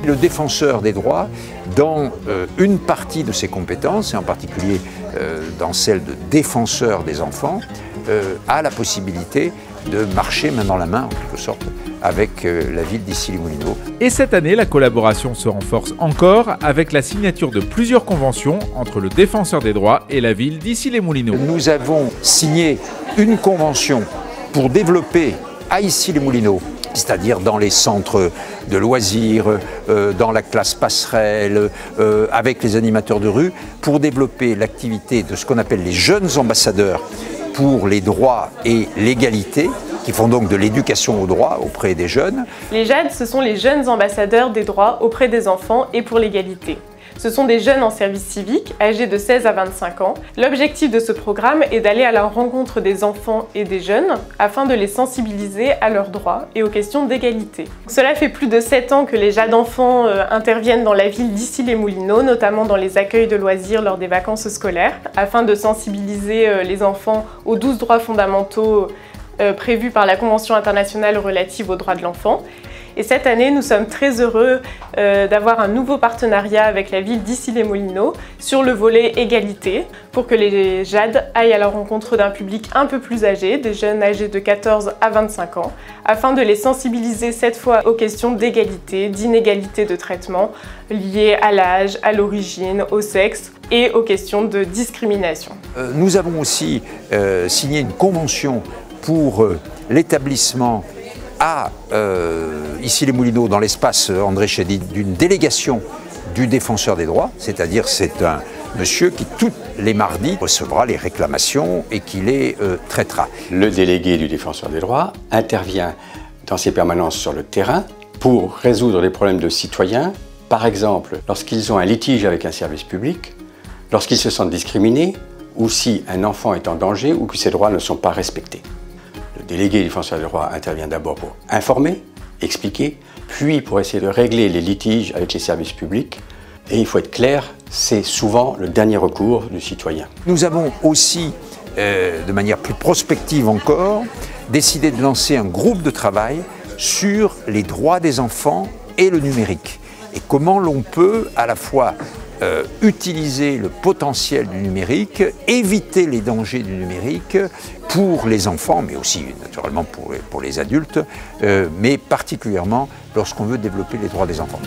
Le défenseur des droits, dans une partie de ses compétences, et en particulier dans celle de défenseur des enfants, a la possibilité de marcher main dans la main, en quelque sorte, avec la ville d'Issy-les-Moulineaux. Et cette année, la collaboration se renforce encore avec la signature de plusieurs conventions entre le défenseur des droits et la ville d'Issy-les-Moulineaux. Nous avons signé une convention pour développer à Issy-les-Moulineaux, c'est-à-dire dans les centres de loisirs, dans la classe passerelle, avec les animateurs de rue, pour développer l'activité de ce qu'on appelle les jeunes ambassadeurs pour les droits et l'égalité, qui font donc de l'éducation aux droits auprès des jeunes. Les JAD, ce sont les jeunes ambassadeurs des droits auprès des enfants et pour l'égalité. Ce sont des jeunes en service civique, âgés de 16 à 25 ans. L'objectif de ce programme est d'aller à la rencontre des enfants et des jeunes afin de les sensibiliser à leurs droits et aux questions d'égalité. Cela fait plus de 7 ans que les JAD enfants interviennent dans la ville d'Issy-les-Moulineaux, notamment dans les accueils de loisirs lors des vacances scolaires, afin de sensibiliser les enfants aux 12 droits fondamentaux prévus par la Convention internationale relative aux droits de l'enfant. Et cette année, nous sommes très heureux d'avoir un nouveau partenariat avec la ville d'Issy-les-Moulineaux sur le volet égalité, pour que les JAD aillent à la rencontre d'un public un peu plus âgé, des jeunes âgés de 14 à 25 ans, afin de les sensibiliser cette fois aux questions d'égalité, d'inégalité de traitement liées à l'âge, à l'origine, au sexe et aux questions de discrimination. Nous avons aussi signé une convention pour l'établissement à Issy-les-Moulineaux, dans l'espace André Chédid, d'une délégation du défenseur des droits, c'est-à-dire c'est un monsieur qui tous les mardis recevra les réclamations et qui les traitera. Le délégué du défenseur des droits intervient dans ses permanences sur le terrain pour résoudre les problèmes de citoyens, par exemple lorsqu'ils ont un litige avec un service public, lorsqu'ils se sentent discriminés ou si un enfant est en danger ou que ses droits ne sont pas respectés. Le délégué du défenseur des droits intervient d'abord pour informer, expliquer, puis pour essayer de régler les litiges avec les services publics. Et il faut être clair, c'est souvent le dernier recours du citoyen. Nous avons aussi, de manière plus prospective encore, décidé de lancer un groupe de travail sur les droits des enfants et le numérique. Et comment l'on peut à la fois utiliser le potentiel du numérique, éviter les dangers du numérique pour les enfants, mais aussi naturellement pour les adultes, mais particulièrement lorsqu'on veut développer les droits des enfants.